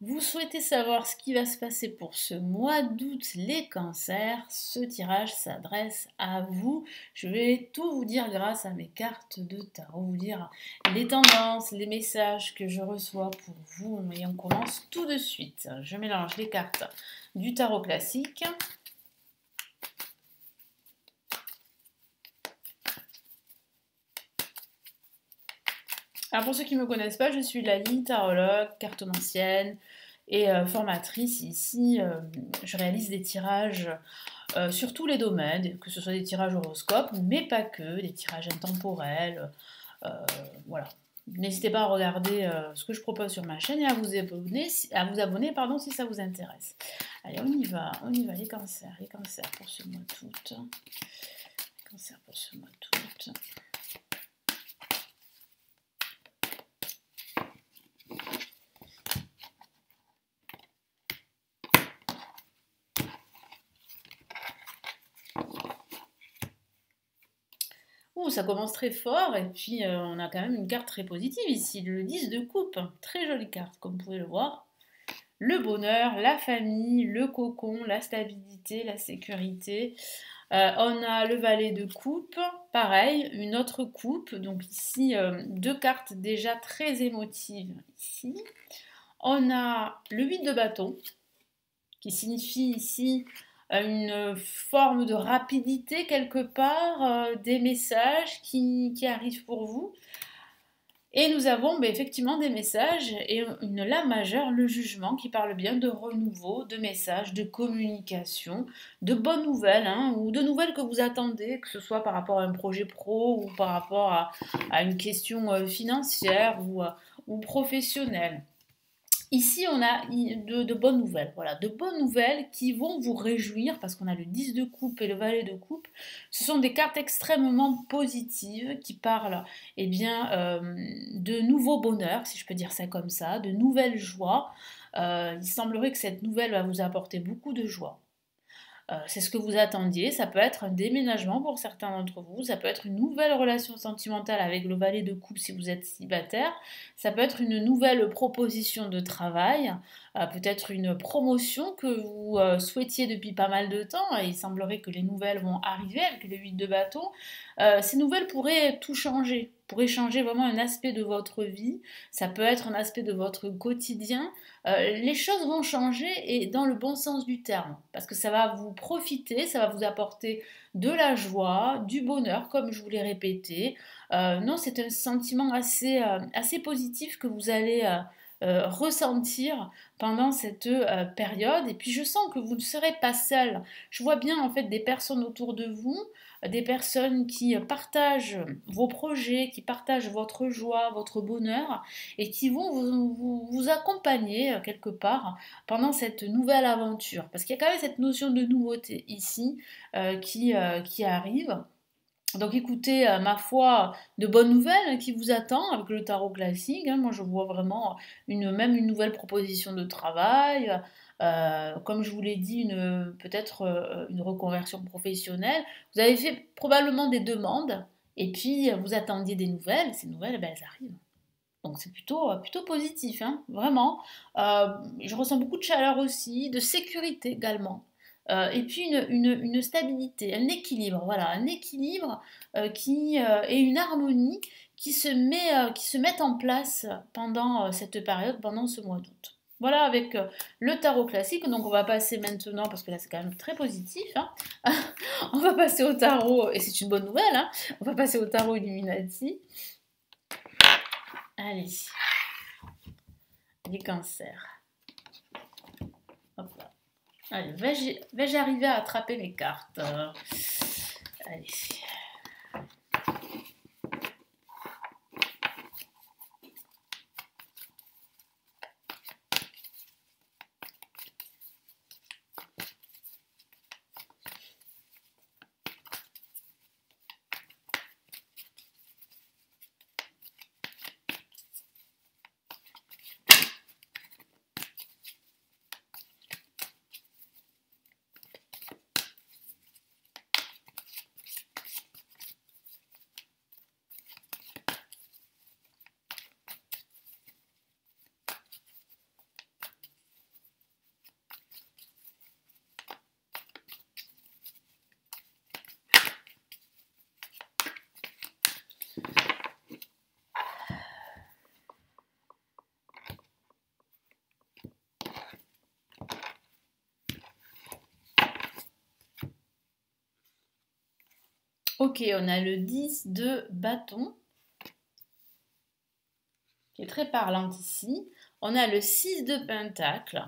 Vous souhaitez savoir ce qui va se passer pour ce mois d'août, les cancers? Ce tirage s'adresse à vous. Je vais tout vous dire grâce à mes cartes de tarot, vous dire les tendances, les messages que je reçois pour vous. Et on commence tout de suite. Je mélange les cartes du tarot classique. Alors pour ceux qui ne me connaissent pas, je suis Lali, tarologue, cartomancienne et formatrice. Ici, je réalise des tirages sur tous les domaines, que ce soit des tirages horoscopes, mais pas que, des tirages intemporels. Voilà. N'hésitez pas à regarder ce que je propose sur ma chaîne et à vous abonner, pardon, si ça vous intéresse. Allez, on y va, les cancers pour ce mois d'août. Les cancers pour ce mois d'août. Ouh, ça commence très fort, et puis on a quand même une carte très positive ici, le 10 de coupe. Très jolie carte, comme vous pouvez le voir. Le bonheur, la famille, le cocon, la stabilité, la sécurité. On a le valet de coupe, pareil, une autre coupe. Donc ici, deux cartes déjà très émotives ici. On a le 8 de bâton, qui signifie ici une forme de rapidité quelque part, des messages qui arrivent pour vous. Et nous avons effectivement des messages et une lame majeure, le jugement, qui parle bien de renouveau, de messages, de communication, de bonnes nouvelles, ou de nouvelles que vous attendez, que ce soit par rapport à un projet pro ou par rapport à une question financière ou professionnelle. Ici, on a de bonnes nouvelles, voilà, de bonnes nouvelles qui vont vous réjouir parce qu'on a le 10 de coupe et le valet de coupe. Ce sont des cartes extrêmement positives qui parlent de nouveaux bonheurs, si je peux dire ça comme ça, de nouvelles joies. Il semblerait que cette nouvelle va vous apporter beaucoup de joie. C'est ce que vous attendiez, ça peut être un déménagement pour certains d'entre vous, ça peut être une nouvelle relation sentimentale avec le valet de coupe si vous êtes célibataire, ça peut être une nouvelle proposition de travail, peut-être une promotion que vous souhaitiez depuis pas mal de temps, et il semblerait que les nouvelles vont arriver avec le 8 de bâton. Ces nouvelles pourraient tout changer, pourraient changer vraiment un aspect de votre vie, ça peut être un aspect de votre quotidien. Les choses vont changer et dans le bon sens du terme, parce que ça va vous profiter, ça va vous apporter de la joie, du bonheur, comme je vous l'ai répété. Non, c'est un sentiment assez positif que vous allez ressentir pendant cette période. Et puis je sens que vous ne serez pas seul. Je vois bien en fait des personnes autour de vous, des personnes qui partagent vos projets, qui partagent votre joie, votre bonheur, et qui vont vous accompagner quelque part pendant cette nouvelle aventure. Parce qu'il y a quand même cette notion de nouveauté ici qui arrive. Donc écoutez, ma foi, de bonnes nouvelles qui vous attend avec le tarot classique. Moi, je vois vraiment même une nouvelle proposition de travail. Comme je vous l'ai dit, peut-être une reconversion professionnelle. Vous avez fait probablement des demandes et puis vous attendiez des nouvelles. Ces nouvelles, elles arrivent. Donc c'est plutôt positif, vraiment. Je ressens beaucoup de chaleur aussi, de sécurité également. Et puis une stabilité, un équilibre, voilà, un équilibre et une harmonie qui se mettent en place pendant cette période, pendant ce mois d'août. Voilà avec le tarot classique. Donc on va passer maintenant, parce que là c'est quand même très positif, on va passer au tarot, et c'est une bonne nouvelle, on va passer au tarot Illuminati. Allez, les cancers. Hop là. Allez, vais-je arriver à attraper mes cartes? Allez. Ok, on a le 10 de bâton, qui est très parlante ici. On a le 6 de pentacle.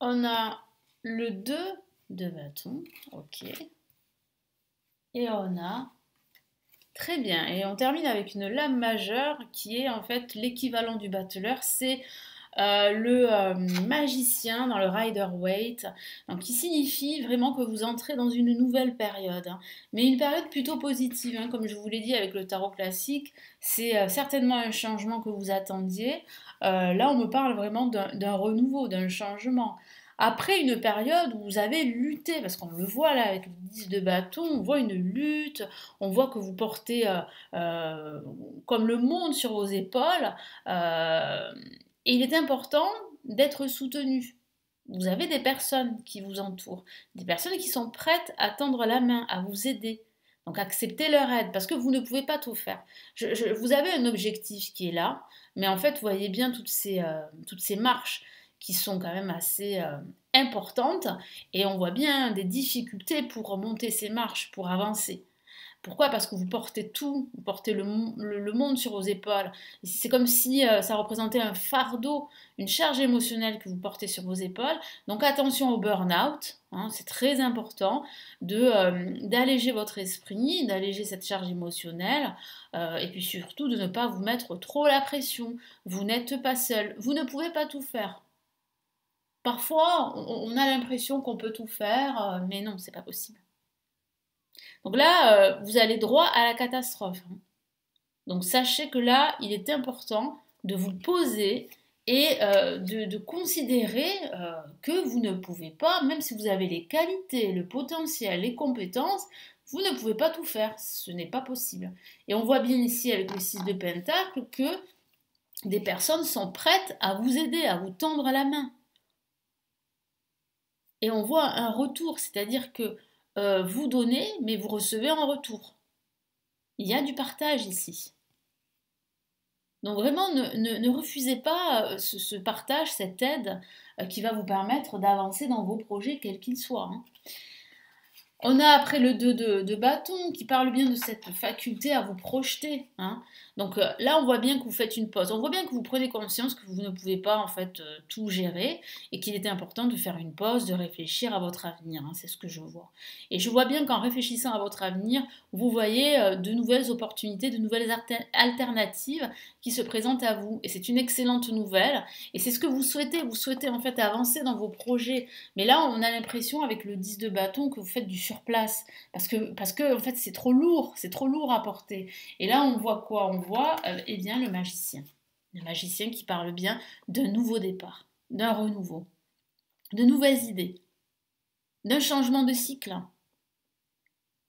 On a le 2 de bâton. Ok. Et on a... Très bien. Et on termine avec une lame majeure qui est en fait l'équivalent du battleur. C'est le magicien dans le Rider-Waite, donc qui signifie vraiment que vous entrez dans une nouvelle période, hein. Mais une période plutôt positive, hein, comme je vous l'ai dit avec le tarot classique, c'est certainement un changement que vous attendiez. Là, on me parle vraiment d'un renouveau, d'un changement. Après une période où vous avez lutté, parce qu'on le voit là avec le 10 de bâton, on voit une lutte, on voit que vous portez euh, comme le monde sur vos épaules. euh, et il est important d'être soutenu. Vous avez des personnes qui vous entourent, des personnes qui sont prêtes à tendre la main, à vous aider. Donc acceptez leur aide parce que vous ne pouvez pas tout faire. Vous avez un objectif qui est là, mais en fait, vous voyez bien toutes ces marches qui sont quand même assez importantes et on voit bien des difficultés pour monter ces marches, pour avancer. Pourquoi? Parce que vous portez tout, vous portez le monde sur vos épaules. C'est comme si ça représentait un fardeau, une charge émotionnelle que vous portez sur vos épaules. Donc attention au burn-out, hein, c'est très important d'alléger votre esprit, d'alléger cette charge émotionnelle, et puis surtout de ne pas vous mettre trop la pression. Vous n'êtes pas seul, vous ne pouvez pas tout faire. Parfois, on a l'impression qu'on peut tout faire, mais non, c'est pas possible. Donc là, vous allez droit à la catastrophe, hein. Donc sachez que là, il est important de vous poser et de considérer que vous ne pouvez pas, même si vous avez les qualités, le potentiel, les compétences, vous ne pouvez pas tout faire. Ce n'est pas possible. Et on voit bien ici avec le 6 de Pentacle que des personnes sont prêtes à vous aider, à vous tendre la main. Et on voit un retour, c'est-à-dire que vous donnez, mais vous recevez en retour. Il y a du partage ici. Donc vraiment, ne refusez pas ce partage, cette aide qui va vous permettre d'avancer dans vos projets, quels qu'ils soient, hein. On a après le 2 de bâton qui parle bien de cette faculté à vous projeter, hein. Donc là, on voit bien que vous faites une pause. On voit bien que vous prenez conscience que vous ne pouvez pas en fait tout gérer et qu'il était important de faire une pause, de réfléchir à votre avenir, hein. C'est ce que je vois. Et je vois bien qu'en réfléchissant à votre avenir, vous voyez de nouvelles opportunités, de nouvelles alternatives qui se présentent à vous. Et c'est une excellente nouvelle. Et c'est ce que vous souhaitez. Vous souhaitez en fait avancer dans vos projets. Mais là, on a l'impression avec le 10 de bâton que vous faites du sur place parce que en fait c'est trop lourd à porter. Et là on voit quoi? On voit eh bien le magicien qui parle bien d'un nouveau départ, d'un renouveau, de nouvelles idées, d'un changement de cycle.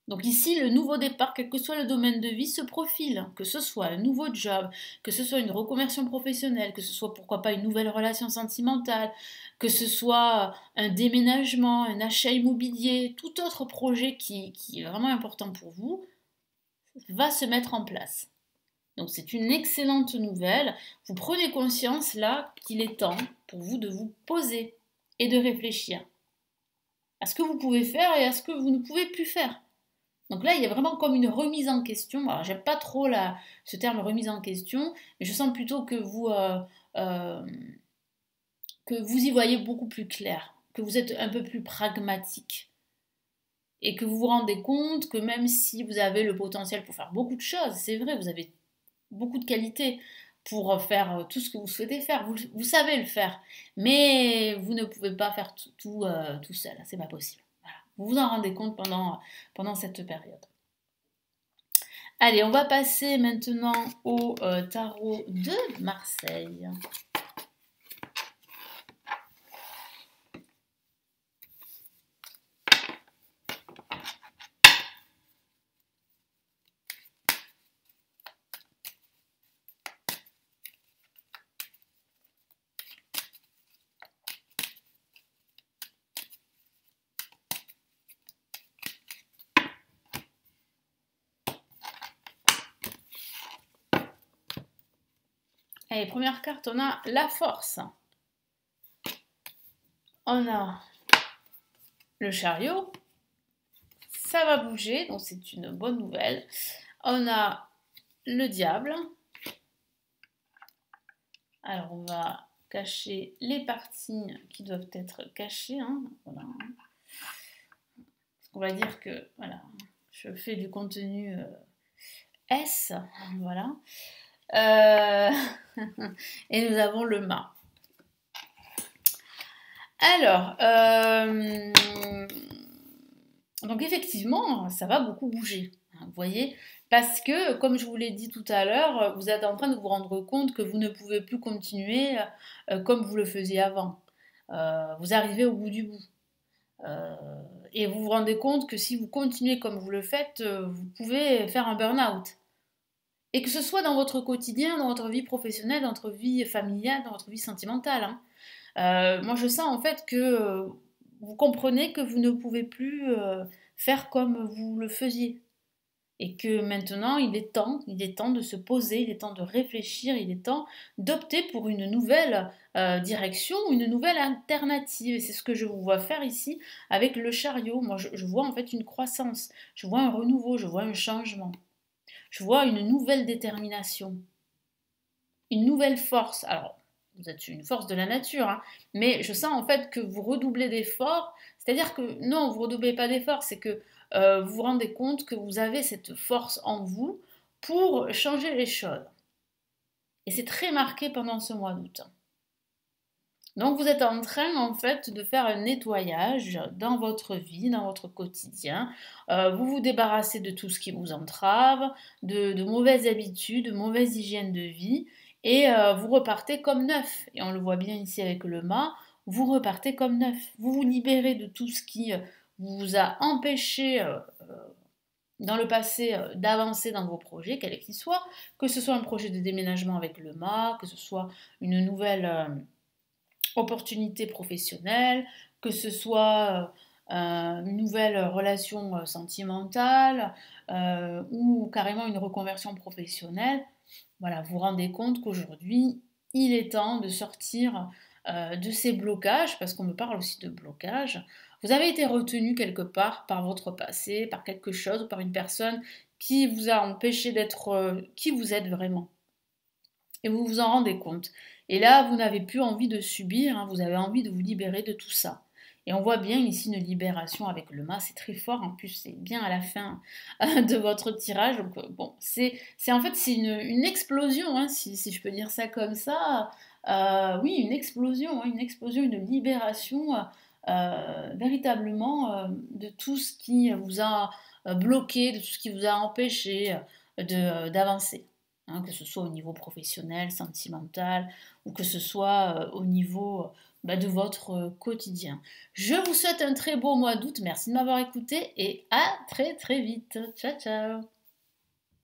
Donc ici, le nouveau départ, quel que soit le domaine de vie, se profile, que ce soit un nouveau job, que ce soit une reconversion professionnelle, que ce soit pourquoi pas une nouvelle relation sentimentale, que ce soit un déménagement, un achat immobilier, tout autre projet qui est vraiment important pour vous, va se mettre en place. Donc c'est une excellente nouvelle. Vous prenez conscience là qu'il est temps pour vous de vous poser et de réfléchir à ce que vous pouvez faire et à ce que vous ne pouvez plus faire. Donc là, il y a vraiment comme une remise en question. Alors, j'aime pas trop ce terme remise en question, mais je sens plutôt euh, que vous y voyez beaucoup plus clair, que vous êtes un peu plus pragmatique et que vous vous rendez compte que même si vous avez le potentiel pour faire beaucoup de choses, c'est vrai, vous avez beaucoup de qualités pour faire tout ce que vous souhaitez faire, vous savez le faire, mais vous ne pouvez pas faire tout seul, c'est pas possible. Voilà. Vous vous en rendez compte pendant cette période. Allez, on va passer maintenant au tarot de Marseille. Allez, première carte, on a la force. On a le chariot. ça va bouger, donc c'est une bonne nouvelle. On a le diable. Alors, on va cacher les parties qui doivent être cachées. Hein. Voilà. On va dire que voilà, je fais du contenu S. Voilà. Et nous avons le mât. Alors, donc effectivement, ça va beaucoup bouger. Vous voyez, parce que, comme je vous l'ai dit tout à l'heure, vous êtes en train de vous rendre compte que vous ne pouvez plus continuer comme vous le faisiez avant. Vous arrivez au bout du bout. Et vous vous rendez compte que si vous continuez comme vous le faites, vous pouvez faire un burn-out. Et que ce soit dans votre quotidien, dans votre vie professionnelle, dans votre vie familiale, dans votre vie sentimentale. Hein. Moi, je sens en fait que vous comprenez que vous ne pouvez plus faire comme vous le faisiez. Et que maintenant, il est temps de se poser, il est temps de réfléchir, il est temps d'opter pour une nouvelle direction, une nouvelle alternative. Et c'est ce que je vous vois faire ici avec le chariot. Moi, je vois en fait une croissance, je vois un renouveau, je vois un changement. Je vois une nouvelle détermination, une nouvelle force. Alors, vous êtes une force de la nature, hein, mais je sens en fait que vous redoublez d'efforts. C'est-à-dire que non, vous ne redoublez pas d'efforts, c'est que vous vous rendez compte que vous avez cette force en vous pour changer les choses. Et c'est très marqué pendant ce mois d'août. Donc vous êtes en train en fait de faire un nettoyage dans votre vie, dans votre quotidien. Vous vous débarrassez de tout ce qui vous entrave, de mauvaises habitudes, de mauvaise hygiène de vie, et vous repartez comme neuf. Et on le voit bien ici avec le mât, vous repartez comme neuf. Vous vous libérez de tout ce qui vous a empêché dans le passé d'avancer dans vos projets, quels qu'ils soient, que ce soit un projet de déménagement avec le mât, que ce soit une nouvelle opportunités professionnelles, que ce soit une nouvelle relation sentimentale ou carrément une reconversion professionnelle. Voilà, vous vous rendez compte qu'aujourd'hui, il est temps de sortir de ces blocages, parce qu'on me parle aussi de blocage. Vous avez été retenu quelque part par votre passé, par quelque chose, par une personne qui vous a empêché d'être qui vous êtes vraiment. Et vous vous en rendez compte. Et là, vous n'avez plus envie de subir, hein, vous avez envie de vous libérer de tout ça. Et on voit bien ici une libération avec le mât, c'est très fort, en plus c'est bien à la fin de votre tirage. Donc bon, c'est en fait c'est une explosion, hein, si je peux dire ça comme ça. Oui, une explosion, une libération véritablement de tout ce qui vous a bloqué, de tout ce qui vous a empêché d'avancer. Hein, que ce soit au niveau professionnel, sentimental, ou que ce soit au niveau de votre quotidien. Je vous souhaite un très beau mois d'août, merci de m'avoir écouté et à très très vite. Ciao ciao.